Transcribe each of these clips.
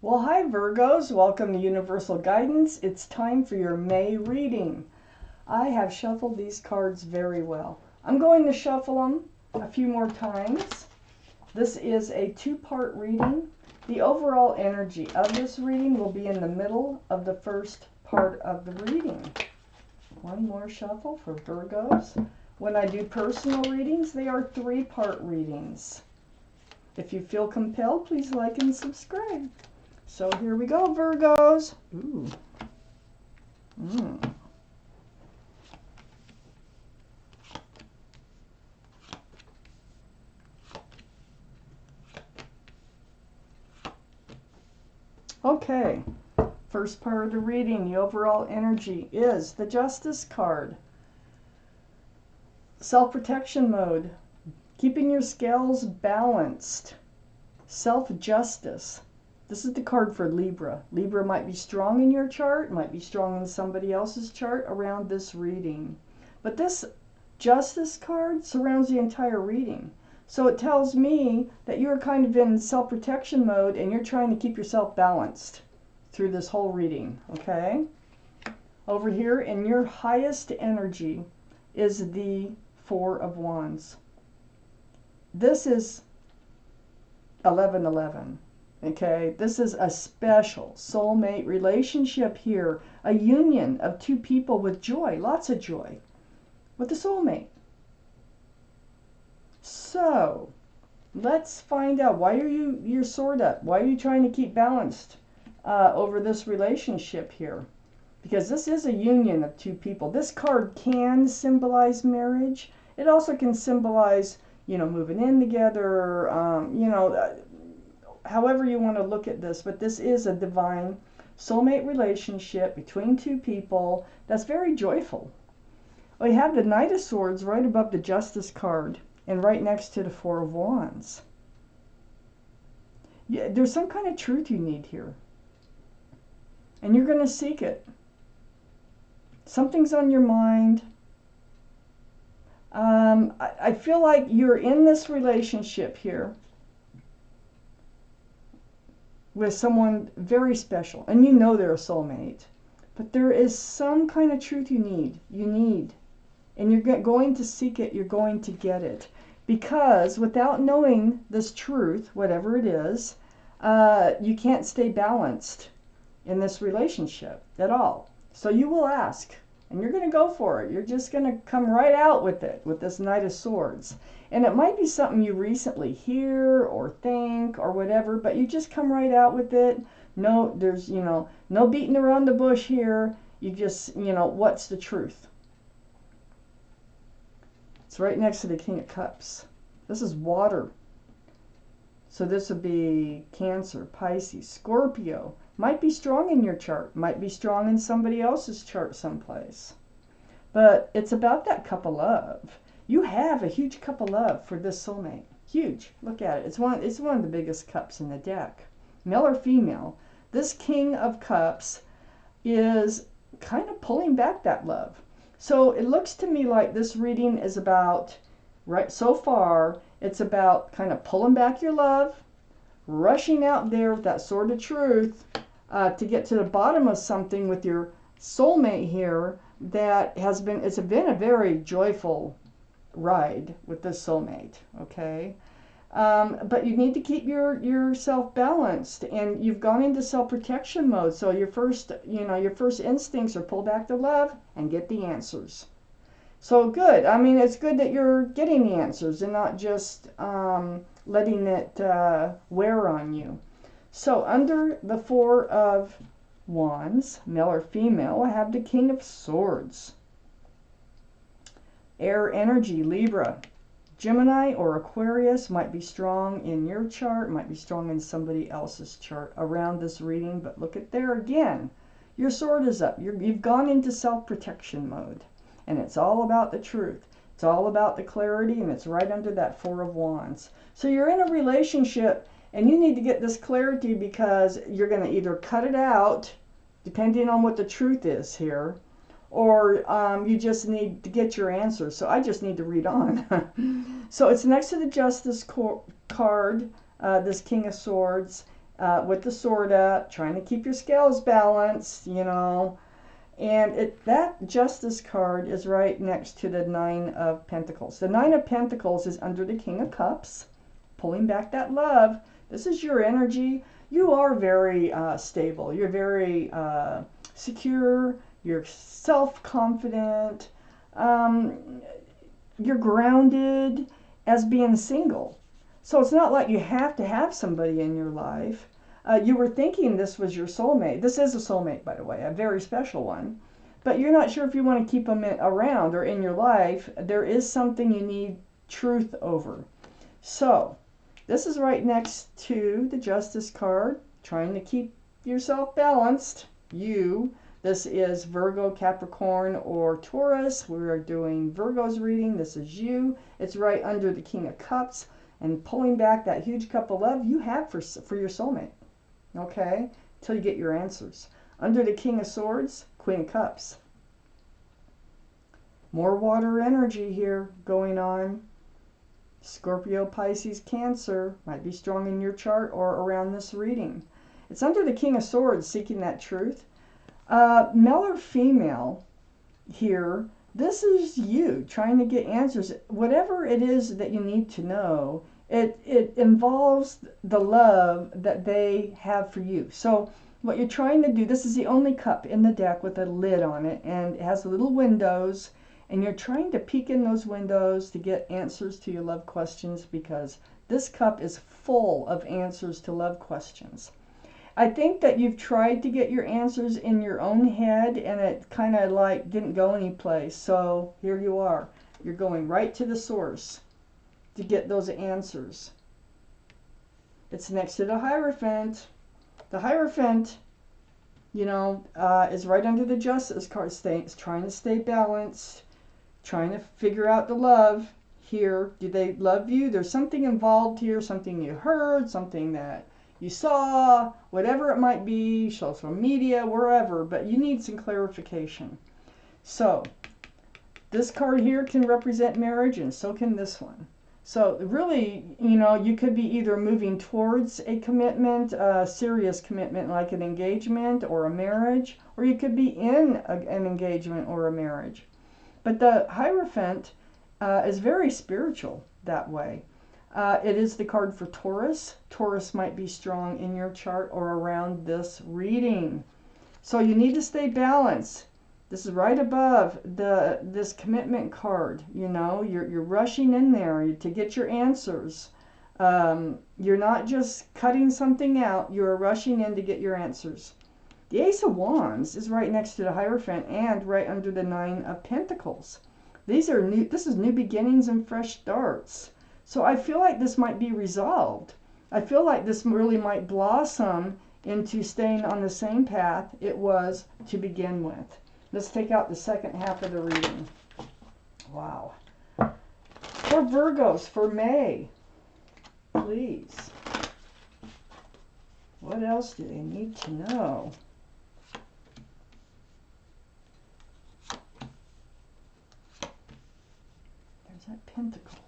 Well, hi Virgos, welcome to Universal Guidance. It's time for your May reading. I have shuffled these cards very well. I'm going to shuffle them a few more times. This is a two-part reading. The overall energy of this reading will be in the middle of the first part of the reading. One more shuffle for Virgos. When I do personal readings, they are three-part readings. If you feel compelled, please like and subscribe. So here we go, Virgos. Ooh. Okay, first part of the reading, the overall energy is the Justice card. Self-protection mode, keeping your scales balanced. Self-justice. This is the card for Libra. Libra might be strong in your chart, might be strong in somebody else's chart around this reading. But this Justice card surrounds the entire reading. So it tells me that you're kind of in self-protection mode and you're trying to keep yourself balanced through this whole reading, okay? Over here in your highest energy is the Four of Wands. This is 1111. Okay, this is a special soulmate relationship here, a union of two people with joy, lots of joy, with a soulmate. So, let's find out, why are you're sword up? Why are you trying to keep balanced over this relationship here? Because this is a union of two people. This card can symbolize marriage. It also can symbolize, moving in together, however you want to look at this, but this is a divine soulmate relationship between two people that's very joyful. We have the Knight of Swords right above the Justice card and right next to the Four of Wands. Yeah, there's some kind of truth you need here, and you're going to seek it. Something's on your mind. I feel like you're in this relationship here with someone very special, and you know they're a soulmate, but there is some kind of truth you need, and you're going to seek it, you're going to get it, because without knowing this truth, whatever it is, you can't stay balanced in this relationship at all. So you will ask, and you're going to go for it. You're just going to come right out with it, with this Knight of Swords. And it might be something you recently hear or think or whatever, but you just come right out with it. No, there's, no beating around the bush here. You just, what's the truth? It's right next to the King of Cups. This is water. So this would be Cancer, Pisces, Scorpio. Might be strong in your chart. Might be strong in somebody else's chart someplace. But it's about that cup of love. You have a huge cup of love for this soulmate. Huge. Look at it. It's one of the biggest cups in the deck. Male or female, this King of Cups is kind of pulling back that love. So it looks to me like this reading is about, right so far, it's about kind of pulling back your love, rushing out there with that sword of truth to get to the bottom of something with your soulmate here that it's been a very joyful ride with this soulmate, okay? But you need to keep yourself balanced, and you've gone into self-protection mode. So your first instincts are pull back the love and get the answers. So good. I mean, it's good that you're getting the answers and not just letting it wear on you. So under the Four of Wands, male or female, I have the King of Swords. Air energy, Libra. Gemini or Aquarius might be strong in your chart, might be strong in somebody else's chart around this reading, but look at there again. Your sword is up. You've gone into self-protection mode, and it's all about the truth. It's all about the clarity, and it's right under that Four of Wands. So you're in a relationship, and you need to get this clarity because you're going to either cut it out, depending on what the truth is here, or you just need to get your answers. So I just need to read on. So it's next to the Justice card, this King of Swords, with the sword up, trying to keep your scales balanced, you know. And that Justice card is right next to the Nine of Pentacles. The Nine of Pentacles is under the King of Cups, pulling back that love. This is your energy. You are very stable. You're very secure. You're self-confident. You're grounded as being single. So it's not like you have to have somebody in your life. You were thinking this was your soulmate. This is a soulmate, by the way, a very special one. But you're not sure if you want to keep them around or in your life. There is something you need truth over. So this is right next to the Justice card, trying to keep yourself balanced. This is Virgo, Capricorn, or Taurus. We are doing Virgo's reading. This is you. It's right under the King of Cups and pulling back that huge cup of love you have for your soulmate. Okay? Until you get your answers. Under the King of Swords, Queen of Cups. More water energy here going on. Scorpio, Pisces, Cancer might be strong in your chart or around this reading. It's under the King of Swords, seeking that truth. Male or female here, this is you trying to get answers. Whatever it is that you need to know, it involves the love that they have for you. So what you're trying to do, this is the only cup in the deck with a lid on it, and it has little windows, and you're trying to peek in those windows to get answers to your love questions, because this cup is full of answers to love questions. I think that you've tried to get your answers in your own head, and it kind of like didn't go anyplace. So here you are. You're going right to the source to get those answers. It's next to the Hierophant. The Hierophant, you know, is right under the Justice card. It's trying to stay balanced, trying to figure out the love here. Do they love you? There's something involved here, something you heard, something that you saw, whatever it might be, social media, wherever, but you need some clarification. So this card here can represent marriage, and so can this one. So really, you know, you could be either moving towards a commitment, a serious commitment like an engagement or a marriage, or you could be in an engagement or a marriage. But the Hierophant is very spiritual that way. It is the card for Taurus. Taurus might be strong in your chart or around this reading. So you need to stay balanced. This is right above this commitment card. You know, you're rushing in there to get your answers. You're not just cutting something out. You're rushing in to get your answers. The Ace of Wands is right next to the Hierophant and right under the Nine of Pentacles. This is new beginnings and fresh starts. So I feel like this might be resolved. I feel like this really might blossom into staying on the same path it was to begin with. Let's take out the second half of the reading. Wow. For Virgos, for May, please. What else do they need to know? There's that pentacle.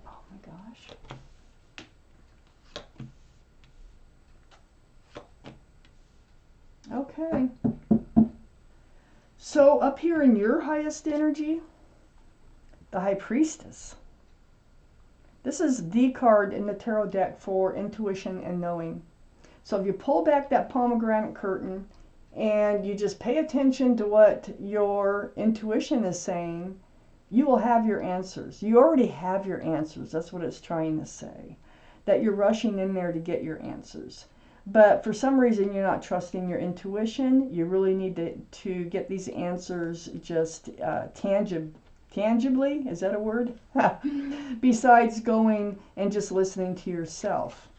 Oh my gosh. Okay. So up here in your highest energy, the High Priestess. This is the card in the tarot deck for intuition and knowing. So if you pull back that pomegranate curtain and you just pay attention to what your intuition is saying, you will have your answers. You already have your answers. That's what it's trying to say. That you're rushing in there to get your answers. But for some reason, you're not trusting your intuition. You really need to get these answers just tangibly. Is that a word? Besides going and just listening to yourself.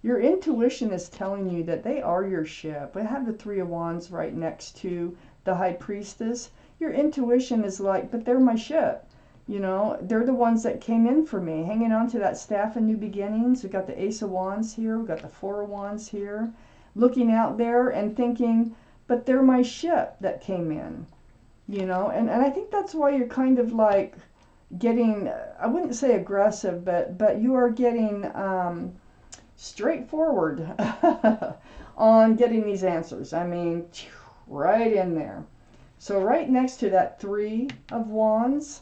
Your intuition is telling you that they are your ship. I have the Three of Wands right next to the High Priestess. Your intuition is like, but they're my ship. You know, they're the ones that came in for me, hanging on to that staff of new beginnings. We've got the Ace of Wands here. We've got the Four of Wands here. Looking out there and thinking, but they're my ship that came in. You know, and I think that's why you're kind of like, getting, I wouldn't say aggressive, but you are getting straightforward on getting these answers. I mean, right in there. So right next to that Three of Wands,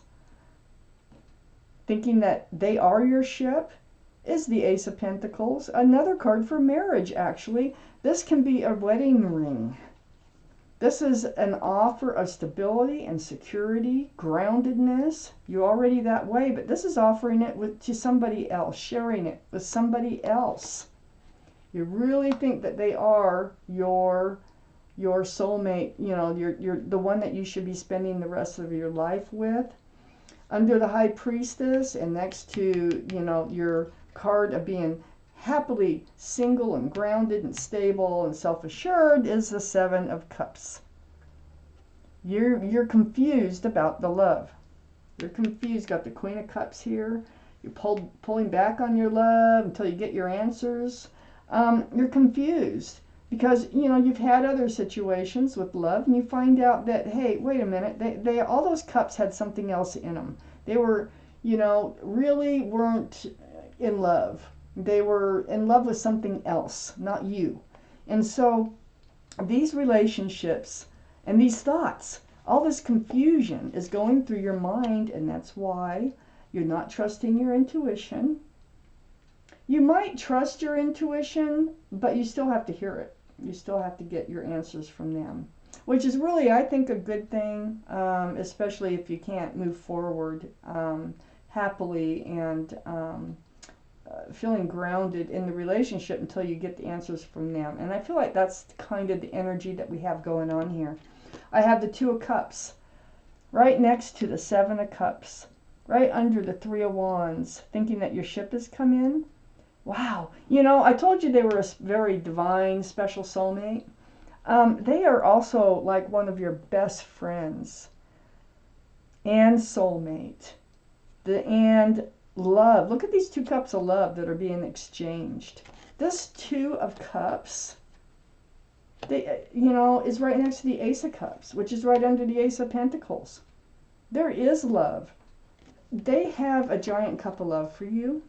thinking that they are your ship, is the Ace of Pentacles. Another card for marriage, actually. This can be a wedding ring. This is an offer of stability and security, groundedness. You're already that way, but this is offering it to somebody else, sharing it with somebody else. You really think that they are your soulmate, you know, you're the one that you should be spending the rest of your life with. Under the High Priestess, and next to, you know, your card of being happily single and grounded and stable and self-assured, is the Seven of Cups. You're confused about the love. You're confused. Got the Queen of Cups here. You're pulling back on your love until you get your answers. You're confused because, you know, you've had other situations with love, and you find out that, hey, wait a minute, they all those cups had something else in them. They were, you know, really weren't in love. They were in love with something else, not you. And so these relationships and these thoughts, all this confusion is going through your mind, and that's why you're not trusting your intuition. You might trust your intuition, but you still have to hear it. You still have to get your answers from them, which is really, I think, a good thing, especially if you can't move forward happily and feeling grounded in the relationship until you get the answers from them. And I feel like that's kind of the energy that we have going on here. I have the Two of Cups right next to the Seven of Cups, right under the Three of Wands, thinking that your ship has come in. Wow. You know, I told you they were a very divine, special soulmate. They are also like one of your best friends and soulmate. And love. Look at these two cups of love that are being exchanged. This Two of Cups, you know, is right next to the Ace of Cups, which is right under the Ace of Pentacles. There is love. They have a giant cup of love for you,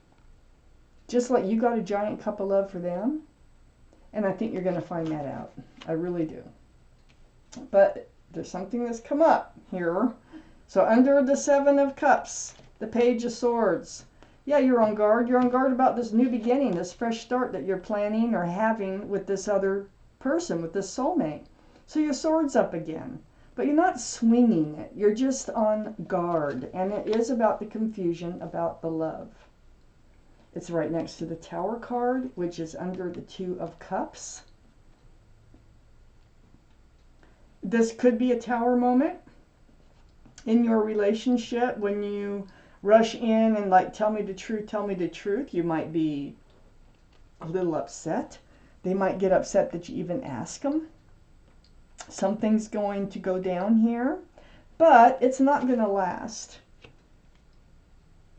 just like you got a giant cup of love for them. And I think you're going to find that out. I really do. But there's something that's come up here. So under the Seven of Cups, the Page of Swords. Yeah, you're on guard. You're on guard about this new beginning, this fresh start that you're planning or having with this other person, with this soulmate. So your sword's up again. But you're not swinging it. You're just on guard. And it is about the confusion about the love. It's right next to the Tower card, which is under the Two of Cups. This could be a Tower moment in your relationship when you rush in and like, tell me the truth, tell me the truth. You might be a little upset. They might get upset that you even ask them. Something's going to go down here, but it's not going to last.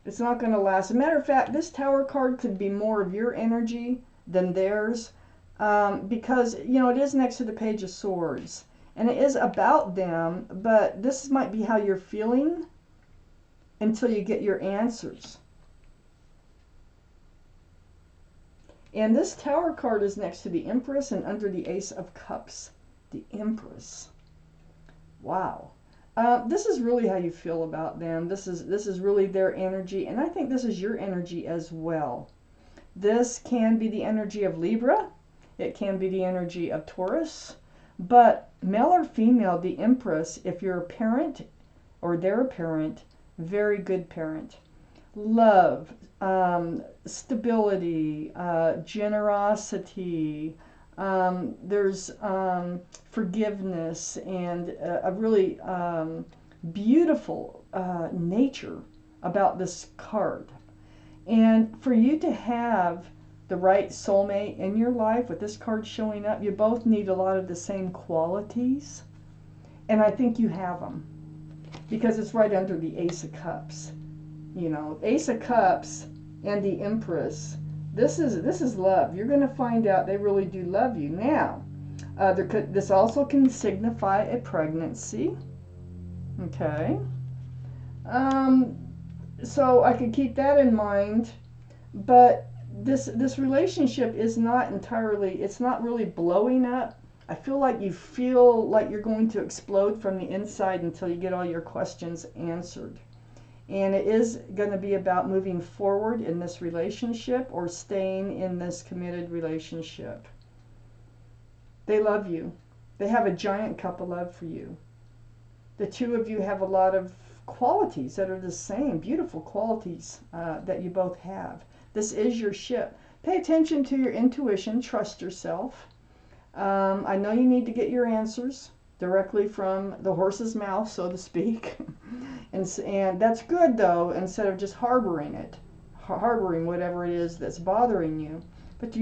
It's not going to last. As a matter of fact, this Tower card could be more of your energy than theirs, because, you know, it is next to the Page of Swords, and it is about them, but this might be how you're feeling until you get your answers. And this Tower card is next to the Empress and under the Ace of Cups. The Empress. Wow. This is really how you feel about them. This is really their energy, and I think this is your energy as well. This can be the energy of Libra. It can be the energy of Taurus. But male or female, the Empress, if you're a parent or they're a parent, very good parent. Love, stability, generosity. There's forgiveness and a really beautiful nature about this card. And for you to have the right soulmate in your life with this card showing up, you both need a lot of the same qualities. And I think you have them because it's right under the Ace of Cups. You know, Ace of Cups and the Empress. This is love. You're going to find out they really do love you. Now, this also can signify a pregnancy. Okay. So I could keep that in mind. But this relationship is not entirely, it's not really blowing up. I feel like you're going to explode from the inside until you get all your questions answered. And it is going to be about moving forward in this relationship or staying in this committed relationship. They love you. They have a giant cup of love for you. The two of you have a lot of qualities that are the same, beautiful qualities that you both have. This is your ship. Pay attention to your intuition. Trust yourself. I know you need to get your answers directly from the horse's mouth, so to speak. and that's good, though, instead of just harboring whatever it is that's bothering you. But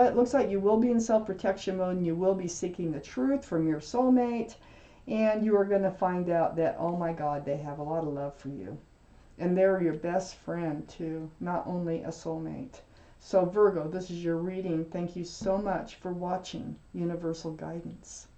it looks like you will be in self-protection mode, and you will be seeking the truth from your soulmate, and you are going to find out that, oh my God, they have a lot of love for you. And they're your best friend, too, not only a soulmate. So Virgo, this is your reading. Thank you so much for watching Universal Guidance.